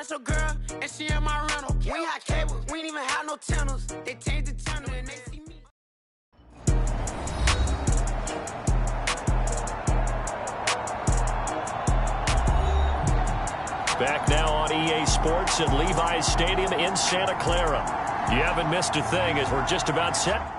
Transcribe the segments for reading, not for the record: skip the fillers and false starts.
that's your girl, and she in my rental. We ain't had cables, we ain't even have no channels. They changed the channel and they see me. Back now on EA Sports at Levi's Stadium in Santa Clara. You haven't missed a thing as we're just about set.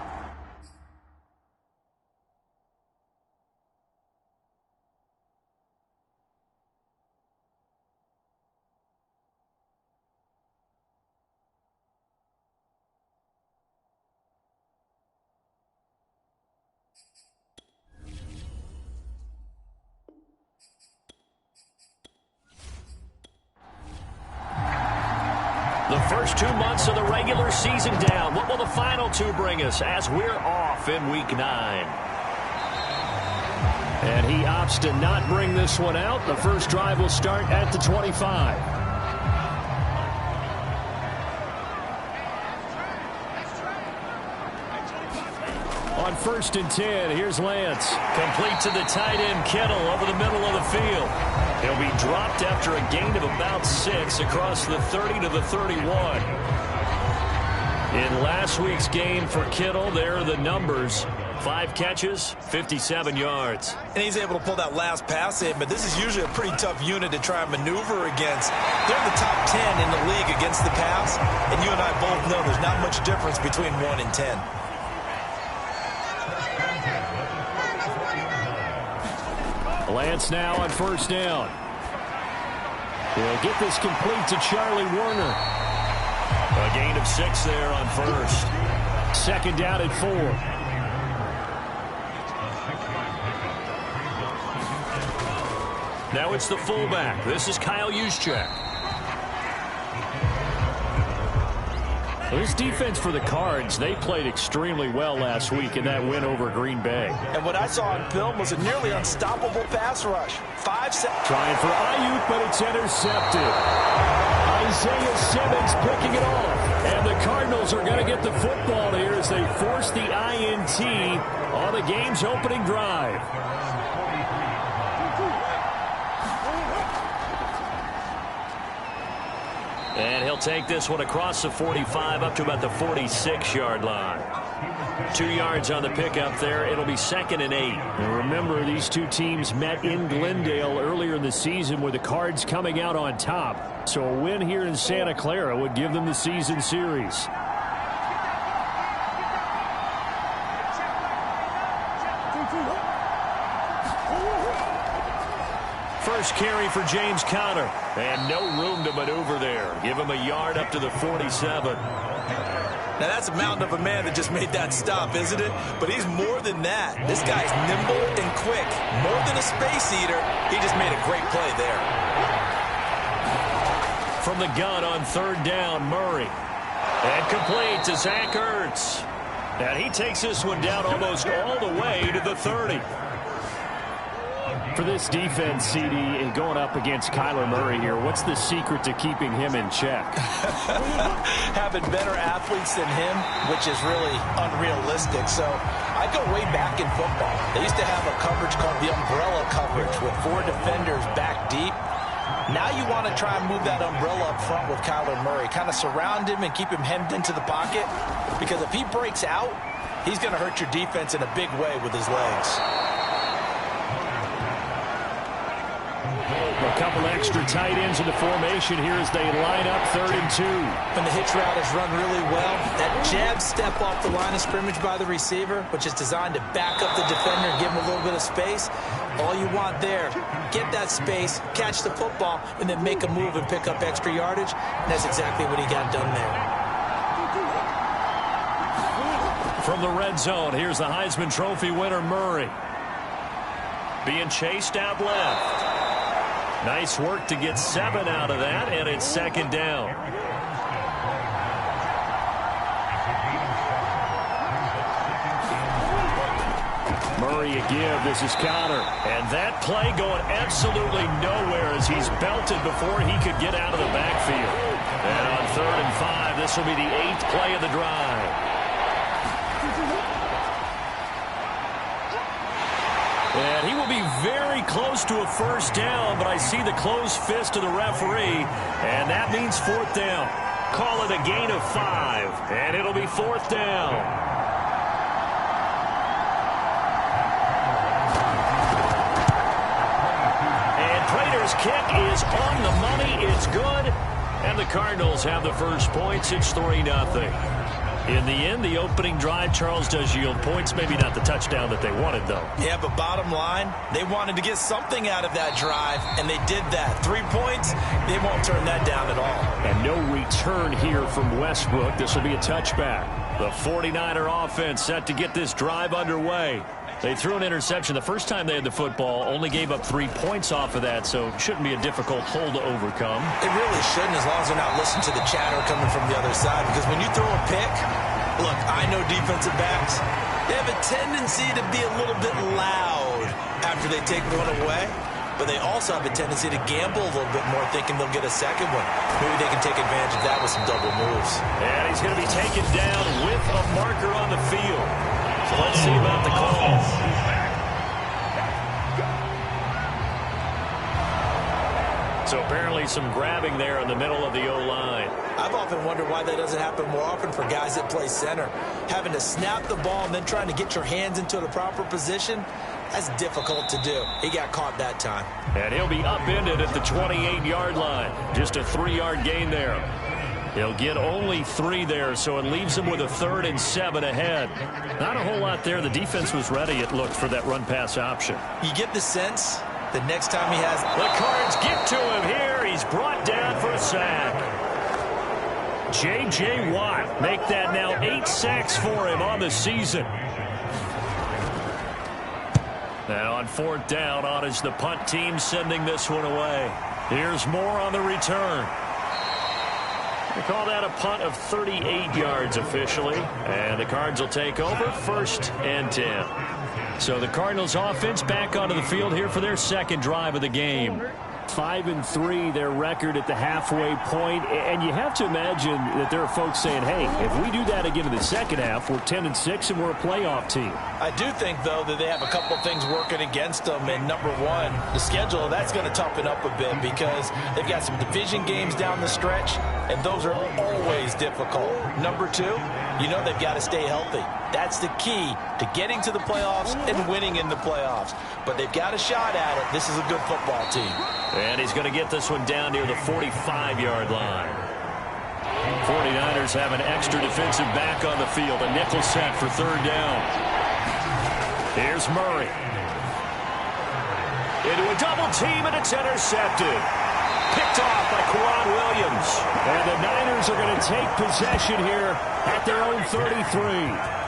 The first 2 months of the regular season down. What will the final two bring us as we're off in Week 9? And he opts to not bring this one out. The first drive will start at the 25. On 1st and 10, here's Lance. Complete to the tight end, Kittle, over the middle of the field. He'll be dropped after a gain of about 6 across the 30 to the 31. In last week's game for Kittle, there are the numbers. 5 catches, 57 yards. And he's able to pull that last pass in, but this is usually a pretty tough unit to try and maneuver against. They're in the top 10 in the league against the pass, and you and I both know there's not much difference between 1 and 10. Lance now on 1st down. He'll get this complete to Charlie Warner. A gain of 6 there on 1st. 2nd down at 4. Now it's the fullback. This is Kyle Juszczyk. This defense for the Cards, they played extremely well last week in that win over Green Bay. And what I saw on film was a nearly unstoppable pass rush. 5 seconds. Trying for Ayuk, but it's intercepted. Isaiah Simmons picking it off. And the Cardinals are going to get the football here as they force the INT on the game's opening drive. And he'll take this one across the 45 up to about the 46-yard line. 2 yards on the pickup there. It'll be 2nd and 8. And remember, these two teams met in Glendale earlier in the season with the Cards coming out on top. So a win here in Santa Clara would give them the season series. First carry for James Conner. And no room to maneuver there. Give him a yard up to the 47. Now, that's a mountain of a man that just made that stop, isn't it? But he's more than that. This guy's nimble and quick. More than a space eater. He just made a great play there. From the gun on 3rd down, Murray. And complete to Zach Ertz. And he takes this one down almost all the way to the 30. For this defense, CD, going up against Kyler Murray here, what's the secret to keeping him in check? Having better athletes than him, which is really unrealistic. So I go way back in football. They used to have a coverage called the umbrella coverage with 4 defenders back deep. Now you want to try and move that umbrella up front with Kyler Murray. Kind of surround him and keep him hemmed into the pocket. Because if he breaks out, he's going to hurt your defense in a big way with his legs. A couple extra tight ends in the formation here as they line up 3rd and 2. When the hitch route is run really well, that jab step off the line of scrimmage by the receiver, which is designed to back up the defender and give him a little bit of space, all you want there, get that space, catch the football, and then make a move and pick up extra yardage. And that's exactly what he got done there. From the red zone, here's the Heisman Trophy winner, Murray. Being chased out left. Nice work to get 7 out of that, and it's 2nd down. Murray a give. This is Conner. And that play going absolutely nowhere as he's belted before he could get out of the backfield. And on 3rd and 5, this will be the 8th play of the drive. And he will be very close to a first down, but I see the closed fist of the referee, and that means fourth down. Call it a gain of 5, and it'll be fourth down. And Prater's kick is on the money. It's good. And the Cardinals have the first points. It's 3-0. In the end, the opening drive, Charles, does yield points. Maybe not the touchdown that they wanted, though. Yeah, but bottom line, they wanted to get something out of that drive, and they did that. 3 points, they won't turn that down at all. And no return here from Westbrook. This will be a touchback. The 49er offense set to get this drive underway. They threw an interception the first time they had the football, only gave up 3 points off of that, so it shouldn't be a difficult hole to overcome. It really shouldn't, as long as they're not listening to the chatter coming from the other side, because when you throw a pick, look, I know defensive backs, they have a tendency to be a little bit loud after they take one away, but they also have a tendency to gamble a little bit more, thinking they'll get a second one. Maybe they can take advantage of that with some double moves. And he's going to be taken down with a marker on the field. So let's see about the call. So apparently some grabbing there in the middle of the O-line. I've often wondered why that doesn't happen more often for guys that play center. Having to snap the ball and then trying to get your hands into the proper position, that's difficult to do. He got caught that time. And he'll be upended at the 28-yard line. Just a 3-yard gain there. He'll get only 3 there, so it leaves him with a 3rd and 7 ahead. Not a whole lot there. The defense was ready, it looked, for that run-pass option. You get the sense that next time he has... The Cards get to him here. He's brought down for a sack. J.J. Watt make that now 8 sacks for him on the season. Now on 4th down, on is the punt team sending this one away. Here's more on the return. They call that a punt of 38 yards officially. And the Cards will take over 1st and 10. So the Cardinals offense back onto the field here for their second drive of the game. 5-3 their record at the halfway point, and you have to imagine that there are folks saying, hey, if we do that again in the second half, we're 10-6 and we're a playoff team. I do think, though, that they have a couple of things working against them, and number one, the schedule, that's going to toughen up a bit because they've got some division games down the stretch, and those are always difficult. Number two, you know they've got to stay healthy. That's the key to getting to the playoffs and winning in the playoffs. But they've got a shot at it. This is a good football team. And he's going to get this one down near the 45-yard line. 49ers have an extra defensive back on the field. A nickel set for 3rd down. Here's Murray. Into a double team, and it's intercepted. Picked off by Kwan Williams. And the Niners are going to take possession here at their own 33.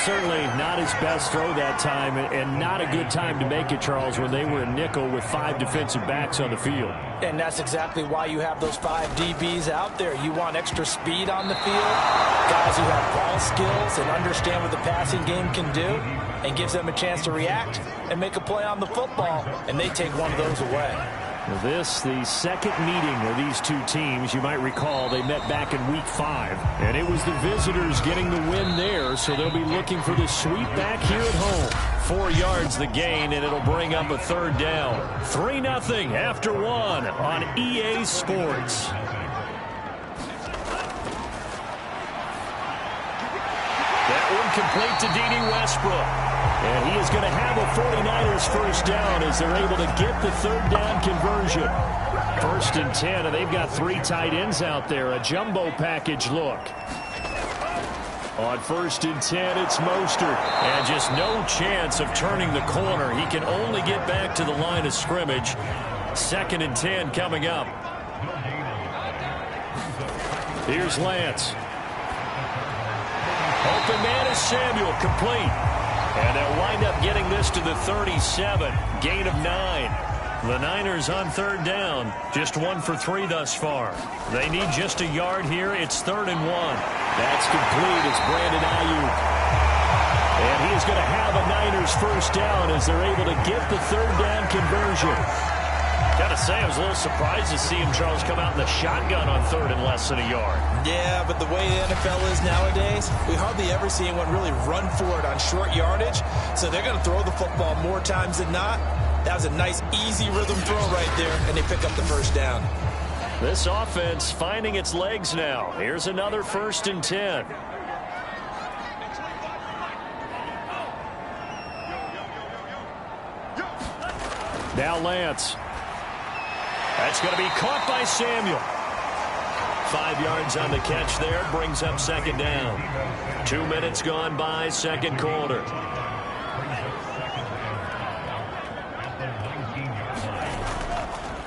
Certainly not his best throw that time, and not a good time to make it, Charles, when they were in nickel with 5 defensive backs on the field. And that's exactly why you have those 5 DBs out there. You want extra speed on the field, guys who have ball skills and understand what the passing game can do, and gives them a chance to react and make a play on the football, and they take one of those away. This, the second meeting of these two teams. You might recall they met back in Week 5, and it was the visitors getting the win there, so they'll be looking for the sweep back here at home. 4 yards the gain, and it'll bring up a 3rd down. 3-0 after 1 on EA Sports. That one complete to Dede Westbrook. And he is going to have a 49ers first down as they're able to get the 3rd down conversion. 1st and 10, and they've got 3 tight ends out there. A jumbo package look. On 1st and 10, it's Mostert. And just no chance of turning the corner. He can only get back to the line of scrimmage. 2nd and 10 coming up. Here's Lance. Open man is Samuel, complete. And they'll wind up getting this to the 37. Gain of 9. The Niners on 3rd down. Just 1 for 3 thus far. They need just a yard here. It's 3rd and 1. That's complete. It's Brandon Ayuk. And he is going to have a Niners first down as they're able to get the 3rd down conversion. Gotta say, I was a little surprised to see him, Charles, come out in the shotgun on third and less than a yard. Yeah, but the way the NFL is nowadays, we hardly ever see anyone really run for it on short yardage. So they're going to throw the football more times than not. That was a nice, easy rhythm throw right there, and they pick up the first down. This offense finding its legs now. Here's another 1st and 10. Now Lance. That's going to be caught by Samuel. 5 yards on the catch there. Brings up 2nd down. 2 minutes gone by, 2nd quarter.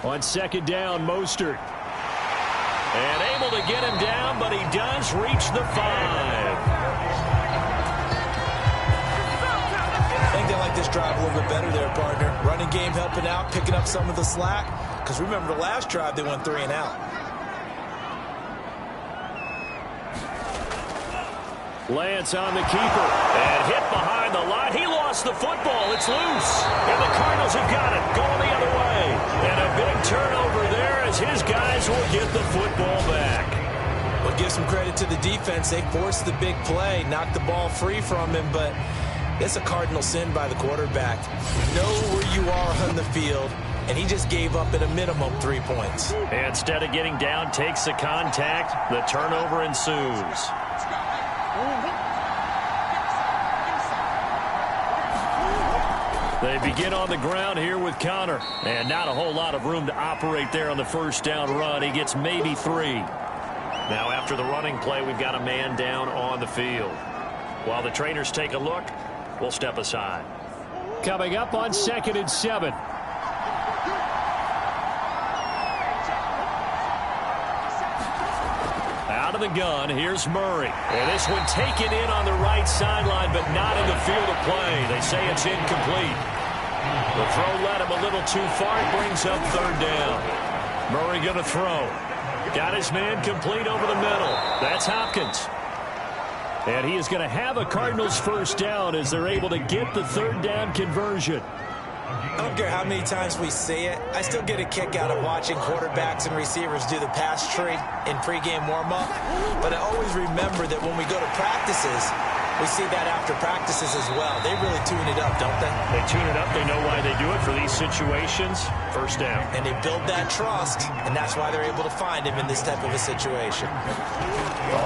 On 2nd down, Mostert. And able to get him down, but he does reach the 5. I think they like this drive a little bit better there, partner. Running game helping out, picking up some of the slack. Because remember, the last drive, they went 3 and out. Lance on the keeper. And hit behind the line. He lost the football. It's loose. And the Cardinals have got it. Going the other way. And a big turnover there as his guys will get the football back. Well, give some credit to the defense. They forced the big play, knocked the ball free from him, but it's a cardinal sin by the quarterback. Know where you are on the field, and he just gave up at a minimum 3 points. And instead of getting down, takes the contact. The turnover ensues. They begin on the ground here with Conner. And not a whole lot of room to operate there on the first down run. He gets maybe 3. Now after the running play, we've got a man down on the field. While the trainers take a look, we'll step aside. Coming up on 2nd and 7. Out of the gun, here's Murray. And this one taken in on the right sideline, but not in the field of play. They say it's incomplete. The throw led him a little too far. It brings up 3rd down. Murray going to throw. Got his man complete over the middle. That's Hopkins. And he is going to have a Cardinals first down as they're able to get the 3rd down conversion. I don't care how many times we say it, I still get a kick out of watching quarterbacks and receivers do the pass tree in pregame warm-up. But I always remember that when we go to practices, we see that after practices as well. They really tune it up, don't they? They tune it up. They know why they do it for these situations. First down. And they build that trust, and that's why they're able to find him in this type of a situation.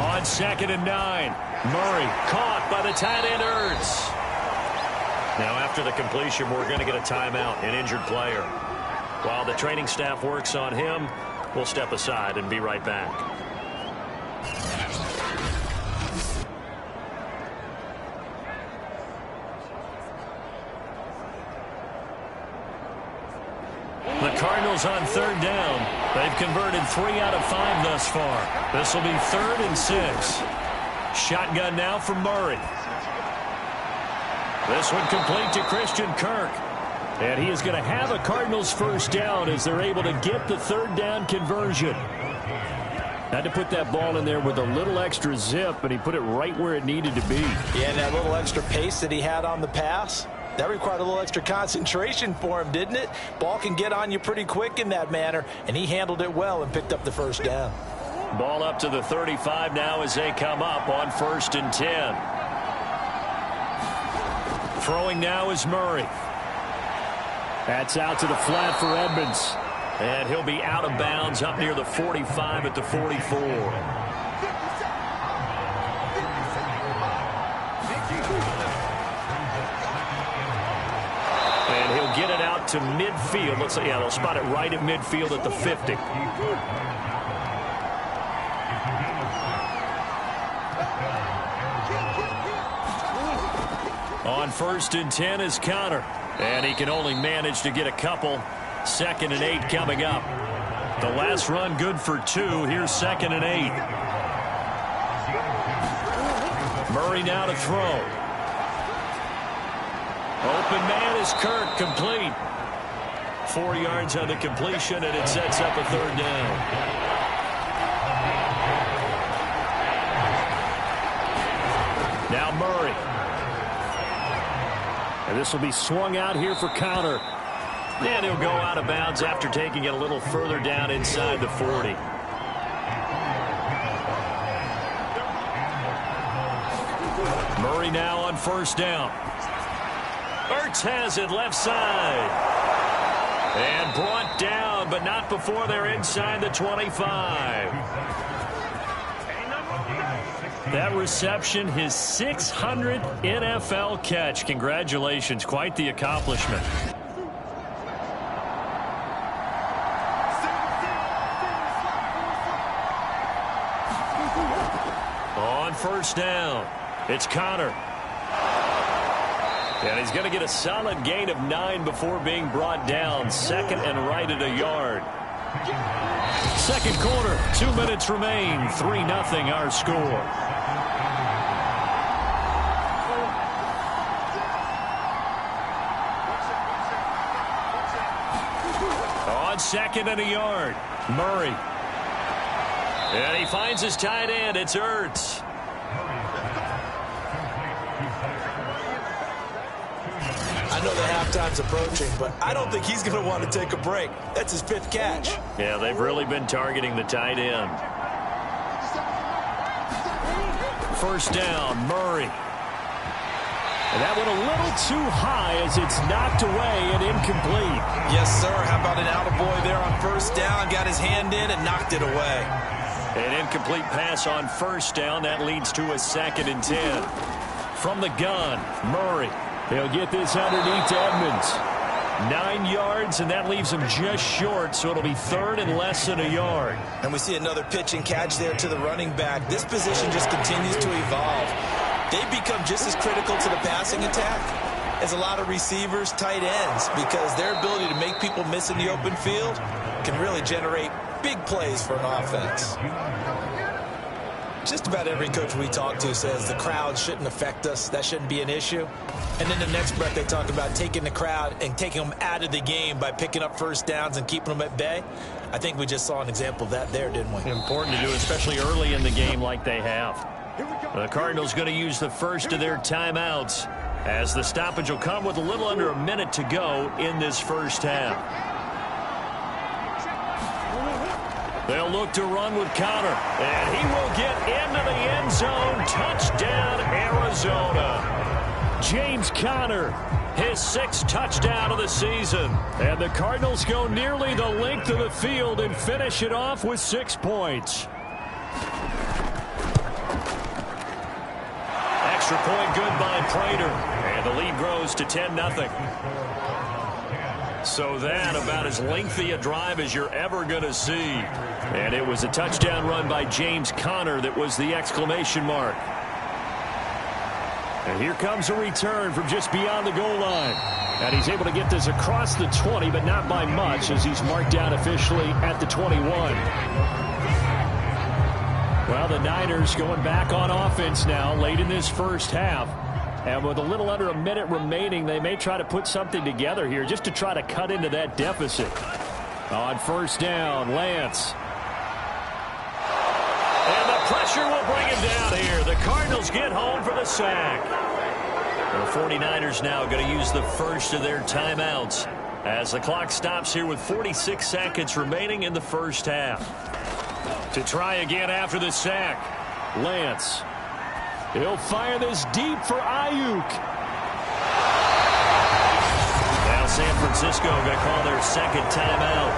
On 2nd and 9. Murray caught by the tight end Ertz. Now after the completion, we're going to get a timeout, an injured player. While the training staff works on him, we'll step aside and be right back. The Cardinals on 3rd down. They've converted 3 out of 5 thus far. This will be 3rd and 6. Shotgun now from Murray. This one complete to Christian Kirk. And he is going to have a Cardinals first down as they're able to get the 3rd down conversion. Had to put that ball in there with a little extra zip, and he put it right where it needed to be. Yeah, and that little extra pace that he had on the pass, that required a little extra concentration for him, didn't it? Ball can get on you pretty quick in that manner, and he handled it well and picked up the first down. Ball up to the 35 now as they come up on 1st and 10. Throwing now is Murray. That's out to the flat for Edmonds. And he'll be out of bounds up near the 45 at the 44. And he'll get it out to midfield. Let's say, yeah, they'll spot it right at midfield at the 50. On 1st and 10 is Conner. And he can only manage to get a couple. 2nd and 8 coming up. The last run good for 2. Here's 2nd and 8. Murray now to throw. Open man is Kirk, complete. 4 yards on the completion, and it sets up a 3rd down. Now Murray. And this will be swung out here for Conner. And he'll go out of bounds after taking it a little further down inside the 40. Murray now on first down. Ertz has it left side. And brought down, but not before they're inside the 25. That reception, his 600th NFL catch. Congratulations. Quite the accomplishment. On first down, it's Connor. And he's going to get a solid gain of 9 before being brought down. Second and right at a yard. Second quarter, 2 minutes remain. 3-0 our score. On second and a yard, Murray. And he finds his tight end. It's Ertz. I know the halftime's approaching, but I don't think he's going to want to take a break. That's his 5th catch. Yeah, they've really been targeting the tight end. First down, Murray. And that one a little too high as it's knocked away and incomplete. Yes, sir. How about an attaboy there on first down? Got his hand in and knocked it away. An incomplete pass on first down. That leads to a 2nd and 10. From the gun, Murray. He'll get this underneath to Edmonds. 9 yards, and that leaves him just short, so it'll be 3rd and less than a yard. And we see another pitch and catch there to the running back. This position just continues to evolve. They become just as critical to the passing attack as a lot of receivers, tight ends, because their ability to make people miss in the open field can really generate big plays for an offense. Just about every coach we talk to says the crowd shouldn't affect us. That shouldn't be an issue. And in the next breath, they talk about taking the crowd and taking them out of the game by picking up first downs and keeping them at bay. I think we just saw an example of that there, didn't we? Important to do, especially early in the game like they have. The Cardinals going to use the first of their timeouts as the stoppage will come with a little under a minute to go in this first half. They'll look to run with Connor, and he will get into the end zone. Touchdown, Arizona. James Conner, his 6th touchdown of the season. And the Cardinals go nearly the length of the field and finish it off with 6 points. Extra point good by Prater, and the lead grows to 10-0. So that about as lengthy a drive as you're ever going to see. And it was a touchdown run by James Conner that was the exclamation mark. And here comes a return from just beyond the goal line. And he's able to get this across the 20, but not by much, as he's marked down officially at the 21. Well, the Niners going back on offense now late in this first half. And with a little under a minute remaining, they may try to put something together here just to try to cut into that deficit. On first down, Lance. And the pressure will bring him down here. The Cardinals get home for the sack. The 49ers now going to use the first of their timeouts as the clock stops here with 46 seconds remaining in the first half. To try again after the sack, Lance. He'll fire this deep for Ayuk. Now San Francisco going to call their 2nd timeout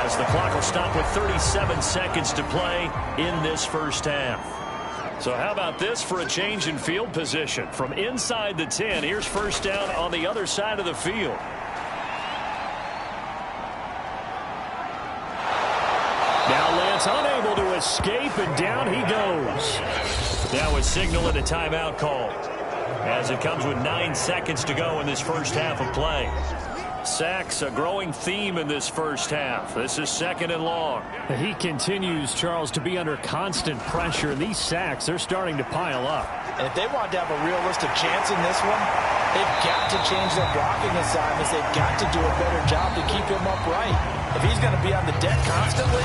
as the clock will stop with 37 seconds to play in this first half. So how about this for a change in field position? From inside the 10, here's first down on the other side of the field. Now Lance unable to escape, and down he goes. Now a signal and a timeout call as it comes with 9 seconds to go in this first half of play. Sacks, a growing theme in this first half. This is 2nd and long. He continues, Charles, to be under constant pressure. These sacks, they're starting to pile up. And if they want to have a realistic chance in this one, they've got to change their blocking assignments. They've got to do a better job to keep him upright. If he's going to be on the deck constantly,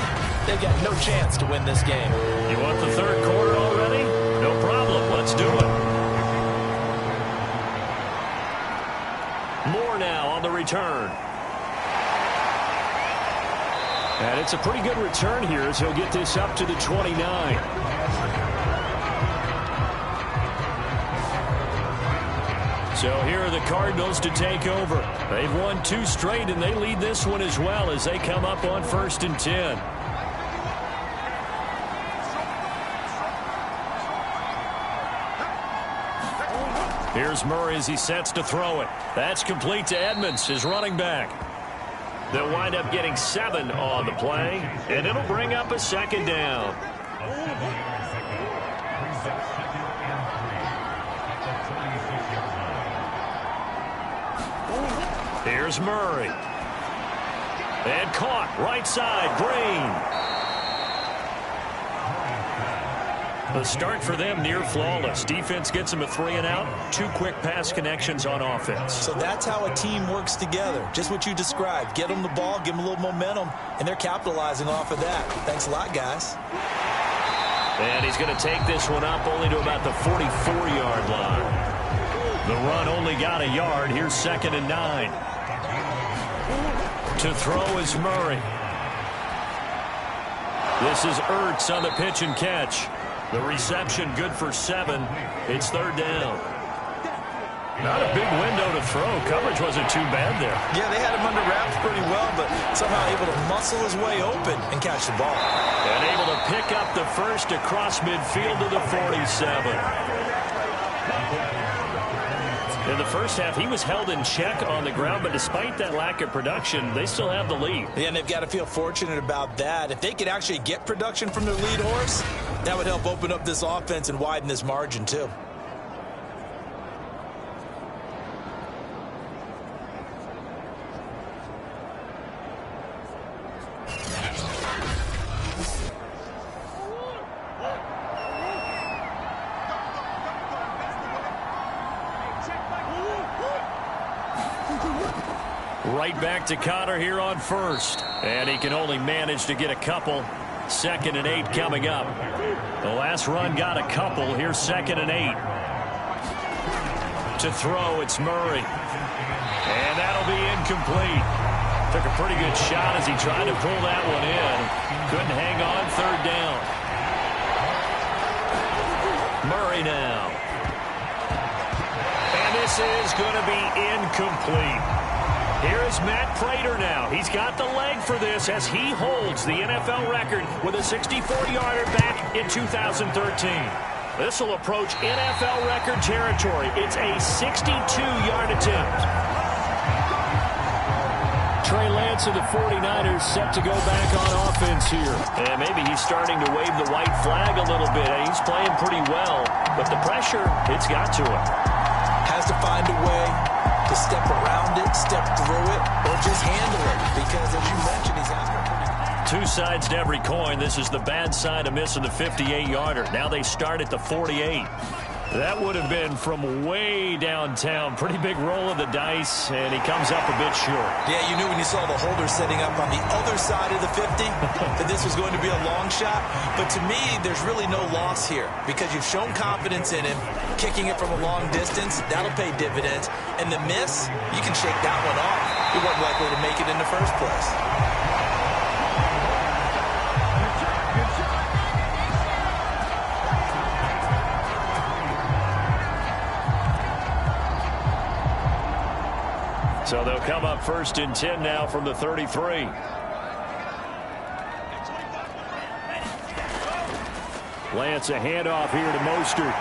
they've got no chance to win this game. You want the 3rd quarter already? No problem. Let's do it. Moore now on the return. And it's a pretty good return here as he'll get this up to the 29. So here are the Cardinals to take over. They've won 2 straight, and they lead this one as well as they come up on 1st and 10. Here's Murray as he sets to throw it. That's complete to Edmonds, his running back. They'll wind up getting 7 on the play, and it'll bring up a 2nd down. Here's Murray. And caught right side, Green. The start for them near flawless. Defense gets them a 3-and-out. 2 quick pass connections on offense. So that's how a team works together. Just what you described. Get them the ball, give them a little momentum, and they're capitalizing off of that. Thanks a lot, guys. And he's going to take this one up only to about the 44-yard line. The run only got a yard. Here's 2nd and 9. To throw is Murray. This is Ertz on the pitch and catch. The reception good for 7. It's 3rd down. Not a big window to throw. Coverage wasn't too bad there. Yeah, they had him under wraps pretty well, but somehow able to muscle his way open and catch the ball. And able to pick up the first across midfield to the 47. In the first half, he was held in check on the ground, but despite that lack of production, they still have the lead. Yeah, and they've got to feel fortunate about that. If they could actually get production from their lead horse, that would help open up this offense and widen this margin, too. Right back to Connor here on 1st. And he can only manage to get a couple. 2nd and 8 coming up. The last run got a couple. Here's 2nd and 8. To throw, it's Murray. And that'll be incomplete. Took a pretty good shot as he tried to pull that one in. Couldn't hang on. 3rd down. Murray now. And this is going to be incomplete. Here is Matt Prater now. He's got the leg for this as he holds the NFL record with a 64-yarder back in 2013. This will approach NFL record territory. It's a 62-yard attempt. Trey Lance of the 49ers set to go back on offense here. And maybe he's starting to wave the white flag a little bit. He's playing pretty well, but the pressure, it's got to him. Has to find a way to step around it, step through it, or just handle it. Because, as you mentioned, he's after pretty... 2 sides to every coin. This is the bad side of missing the 58-yarder. Now they start at the 48. That would have been from way downtown. Pretty big roll of the dice, and he comes up a bit short. Yeah, you knew when you saw the holder setting up on the other side of the 50 that this was going to be a long shot. But to me, there's really no loss here because you've shown confidence in him. Kicking it from a long distance, that'll pay dividends. And the miss, you can shake that one off. He wasn't likely to make it in the first place. So they'll come up 1st and 10 now from the 33. Lance, a handoff here to Mostert.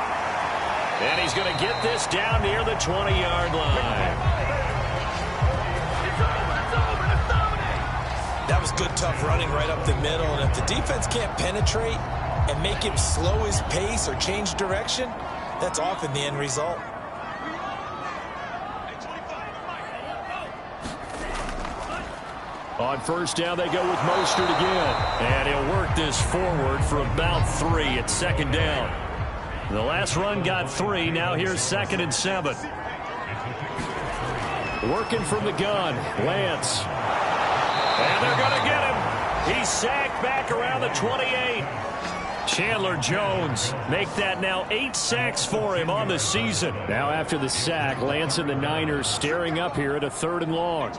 And he's going to get this down near the 20-yard line. That was good, tough running right up the middle. And if the defense can't penetrate and make him slow his pace or change direction, that's often the end result. On 1st down, they go with Mostert again. And he'll work this forward for about 3 at 2nd down. The last run got 3. Now here's 2nd and 7. Working from the gun, Lance. And they're going to get him. He's sacked back around the 28. Chandler Jones make that now 8 sacks for him on the season. Now after the sack, Lance and the Niners staring up here at a 3rd and long.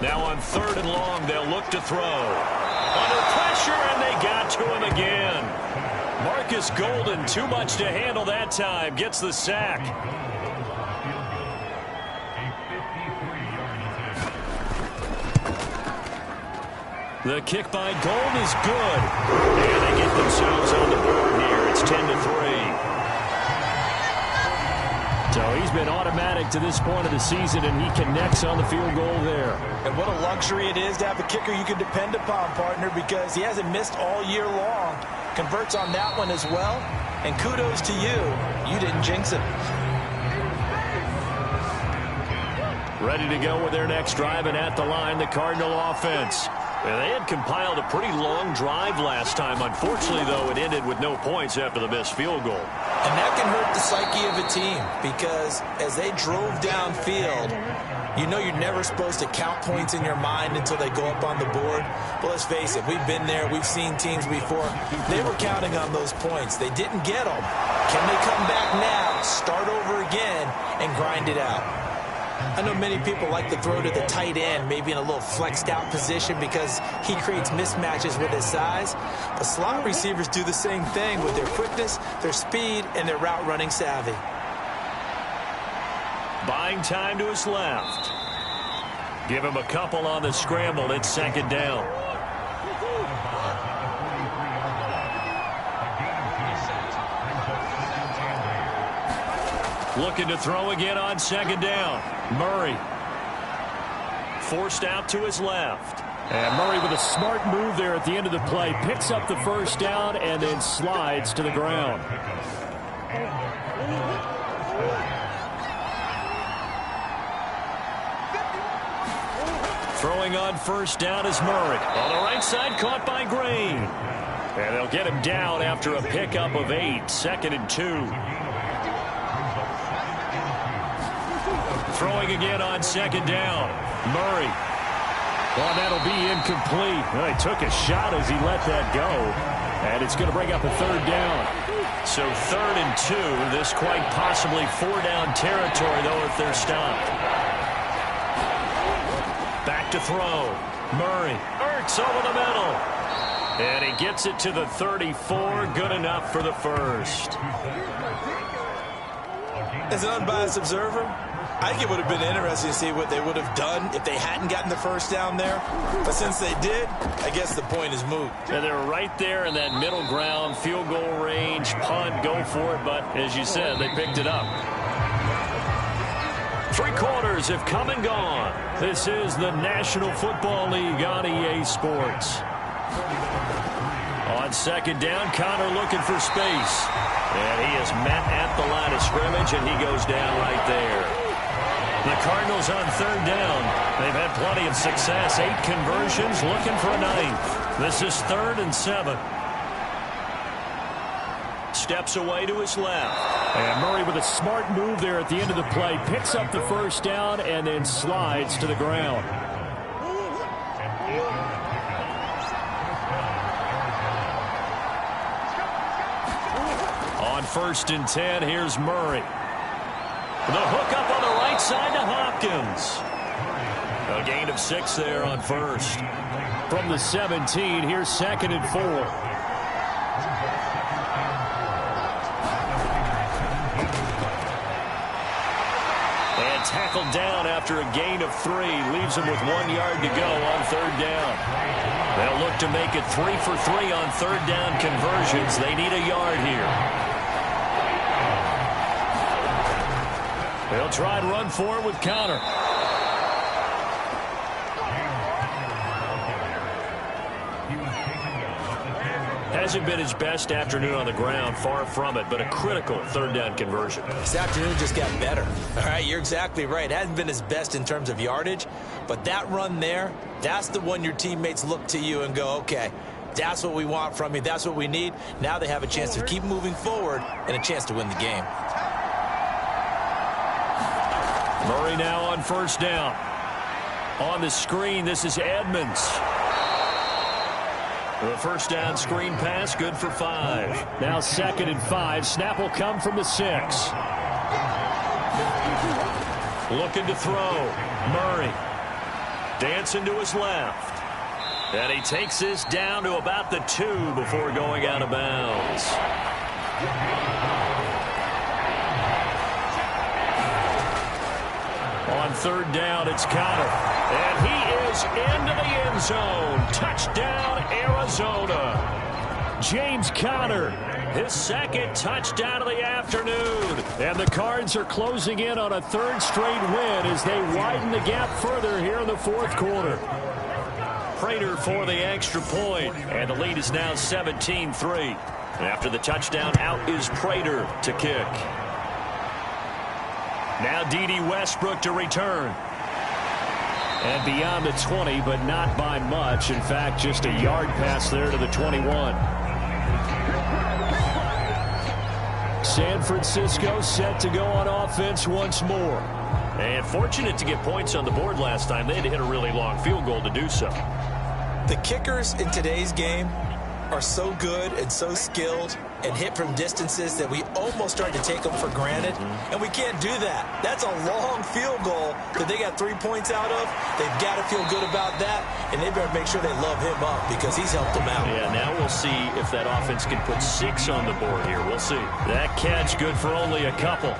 Now on 3rd and long, they'll look to throw. Under pressure, and they got to him again. Marcus Golden, too much to handle that time, gets the sack. The kick by Golden is good. And they get themselves on the board here. It's 10-3. So he's been automatic to this point of the season, and he connects on the field goal there. And what a luxury it is to have a kicker you can depend upon, partner, because he hasn't missed all year long. Converts on that one as well. And kudos to you. You didn't jinx it. Ready to go with their next drive, and at the line, the Cardinal offense. They had compiled a pretty long drive last time. Unfortunately, though, it ended with no points after the missed field goal. And that can hurt the psyche of a team, because as they drove downfield, you know you're never supposed to count points in your mind until they go up on the board. But let's face it, we've been there. We've seen teams before. They were counting on those points. They didn't get them. Can they come back now, start over again, and grind it out? I know many people like to throw to the tight end, maybe in a little flexed out position because he creates mismatches with his size. But slot receivers do the same thing with their quickness, their speed, and their route running savvy. Buying time to his left. Give him a couple on the scramble. It's 2nd down. Looking to throw again on 2nd down. Murray. Forced out to his left. And Murray with a smart move there at the end of the play. Picks up the 1st down and then slides to the ground. Throwing on 1st down is Murray. On the right side, caught by Green. And they'll get him down after a pickup of 8. 2nd and 2. Throwing again on 2nd down. Murray. Well, that'll be incomplete. Well, he took a shot as he let that go. And it's going to bring up a 3rd down. So 3rd and 2. This quite possibly 4-down territory, though, if they're stopped. Back to throw. Murray. Ertz over the middle. And he gets it to the 34. Good enough for the 1st. As an unbiased observer, I think it would have been interesting to see what they would have done if they hadn't gotten the 1st down there. But since they did, I guess the point is moot. Yeah, they're right there in that middle ground, field goal range, punt, go for it. But as you said, they picked it up. 3 quarters have come and gone. This is the National Football League on EA Sports. On 2nd down, Connor looking for space. And he is met at the line of scrimmage, and he goes down right there. The Cardinals on 3rd down. They've had plenty of success. 8 conversions, looking for a 9th. This is 3rd and 7. Steps away to his left. And Murray with a smart move there at the end of the play. Picks up the 1st down and then slides to the ground. On 1st and 10, here's Murray. The hook up on the right side to Hopkins. A gain of 6 there on 1st. From the 17, here's 2nd and 4. And tackled down after a gain of 3. Leaves him with 1 yard to go on 3rd down. They'll look to make it 3 for 3 on 3rd down conversions. They need a yard here. They'll try and run for it with Connor. Hasn't been his best afternoon on the ground, far from it, but a critical 3rd down conversion. This afternoon just got better. All right, you're exactly right. It hasn't been his best in terms of yardage, but that run there, that's the one your teammates look to you and go, okay, that's what we want from you. That's what we need. Now they have a chance to keep moving forward and a chance to win the game. Murray now on 1st down. On the screen, this is Edmonds. The 1st down screen pass, good for 5. Now 2nd and 5. Snap will come from the 6. Looking to throw. Murray. Dancing to his left. And he takes this down to about the 2 before going out of bounds. On third down, it's Conner. And he is into the end zone. Touchdown, Arizona. James Conner, his second touchdown of the afternoon. And the Cards are closing in on a third straight win as they widen the gap further here in the fourth quarter. Prater for the extra point, and the lead is now 17-3. After the touchdown, out is Prater to kick. Now D.D. Westbrook to return. And beyond the 20, but not by much. In fact, just a yard pass there to the 21. San Francisco set to go on offense once more. And fortunate to get points on the board last time. They had to hit a really long field goal to do so. The kickers in today's game are so good and so skilled and hit from distances that we almost start to take them for granted. And we can't do that. That's a long field goal that they got 3 points out of. They've got to feel good about that, and they better make sure they love him up because he's helped them out. Yeah, now we'll see if that offense can put 6 on the board here. We'll see. That catch good for only a couple.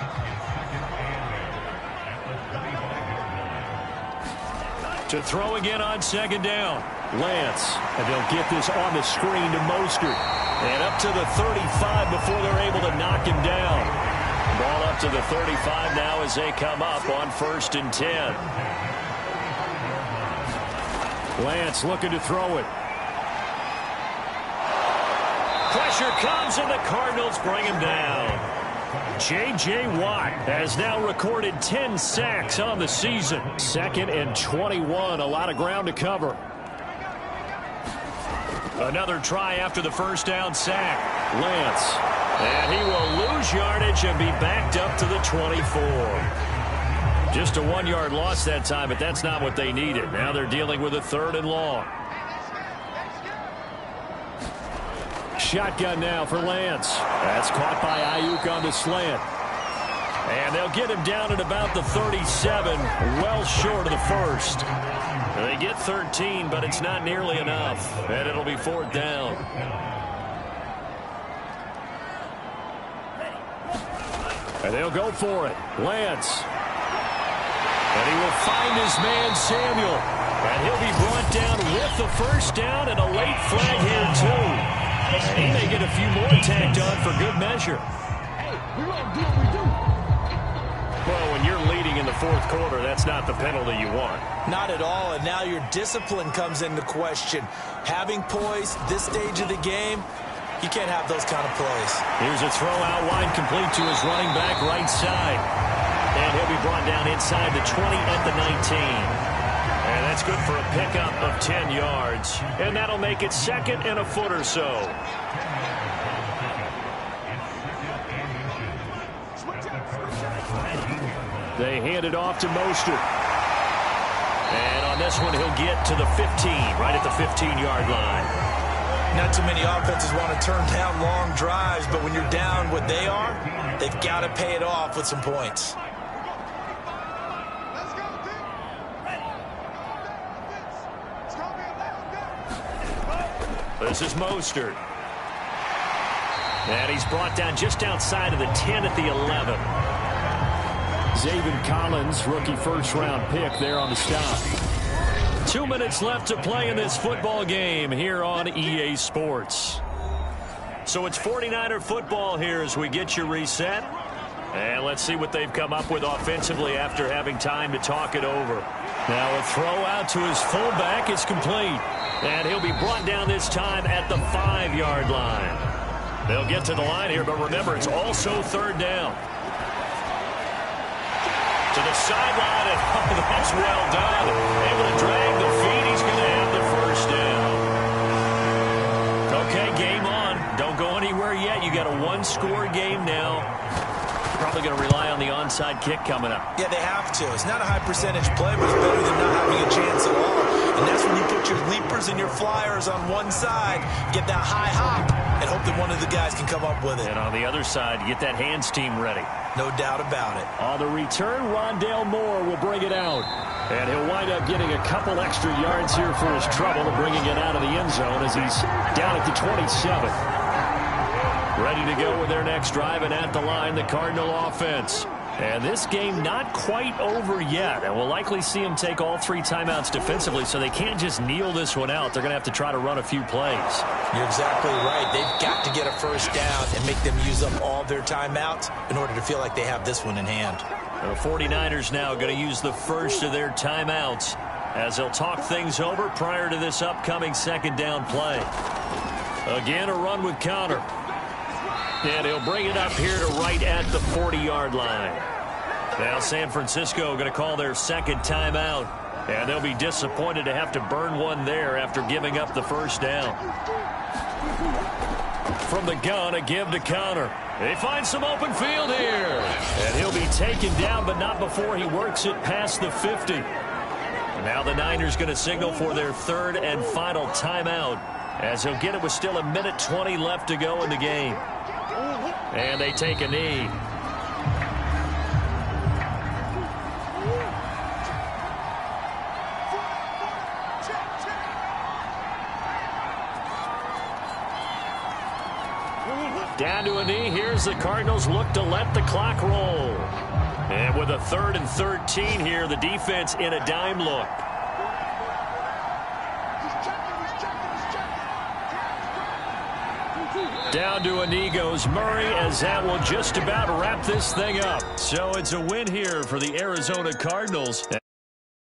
To throw again on second down. Lance, and they'll get this on the screen to Mostert. And up to the 35 before they're able to knock him down. Ball up to the 35 now as they come up on 1st and 10. Lance looking to throw it. Pressure comes and the Cardinals bring him down. J.J. Watt has now recorded 10 sacks on the season. 2nd and 21, a lot of ground to cover. Another try after the first down sack. Lance. And he will lose yardage and be backed up to the 24. Just a 1-yard loss that time, but that's not what they needed. Now they're dealing with a 3rd and long. Shotgun now for Lance. That's caught by Ayuk on the slant. And they'll get him down at about the 37, well short of the first. They get 13, but it's not nearly enough. And it'll be 4th down. And they'll go for it. Lance. And he will find his man, Samuel. And he'll be brought down with the first down and a late flag here, too. He may get a few more tacked on for good measure. Hey, we gonna do what we do. Well, when you're leading in the fourth quarter, that's not the penalty you want. Not at all, and now your discipline comes into question. Having poise this stage of the game, you can't have those kind of plays. Here's a throw out wide, complete to his running back right side. And he'll be brought down inside the 20 at the 19. And that's good for a pickup of 10 yards. And that'll make it 2nd and a foot or so. They hand it off to Mostert. And on this one, he'll get to the 15, right at the 15-yard line. Not too many offenses want to turn down long drives, but when you're down what they are, they've got to pay it off with some points. This is Mostert. And he's brought down just outside of the 10 at the 11. Zaven Collins, rookie first-round pick there on the stop. 2 minutes left to play in this football game here on EA Sports. So it's 49er football here as we get you reset. And let's see what they've come up with offensively after having time to talk it over. Now a throw out to his fullback is complete. And he'll be brought down this time at the 5-yard line. They'll get to the line here, but remember, it's also 3rd down. To the sideline, and oh, that's well done. Able to drag the feet. He's going to have the first down. Okay, game on. Don't go anywhere yet. You got a 1-score game now. Probably going to rely on the onside kick coming up. Yeah, they have to. It's not a high percentage play, but it's better than not having a chance at all. And that's when you put your leapers and your flyers on one side, get that high hop, and hope that one of the guys can come up with it. And on the other side, get that hands team ready. No doubt about it. On the return, Rondale Moore will bring it out. And he'll wind up getting a couple extra yards here for his trouble and bringing it out of the end zone as he's down at the 27. Ready to go with their next drive, and at the line, the Cardinal offense. And this game not quite over yet, and we'll likely see them take all 3 timeouts defensively, so they can't just kneel this one out. They're going to have to try to run a few plays. You're exactly right. They've got to get a first down and make them use up all their timeouts in order to feel like they have this one in hand. The 49ers now going to use the first of their timeouts as they'll talk things over prior to this upcoming second down play. Again, a run with Conner. And he'll bring it up here to right at the 40-yard line. Now San Francisco going to call their second timeout. And they'll be disappointed to have to burn one there after giving up the first down. From the gun, a give to Conner. They find some open field here. And he'll be taken down, but not before he works it past the 50. And now the Niners going to signal for their third and final timeout, as he'll get it with still 1:20 left to go in the game. And they take a knee. Down to a knee. Here's the Cardinals look to let the clock roll. And with a 3rd and 13 here, the defense in a dime look. Down to a knee goes Murray, as that will just about wrap this thing up. So it's a win here for the Arizona Cardinals.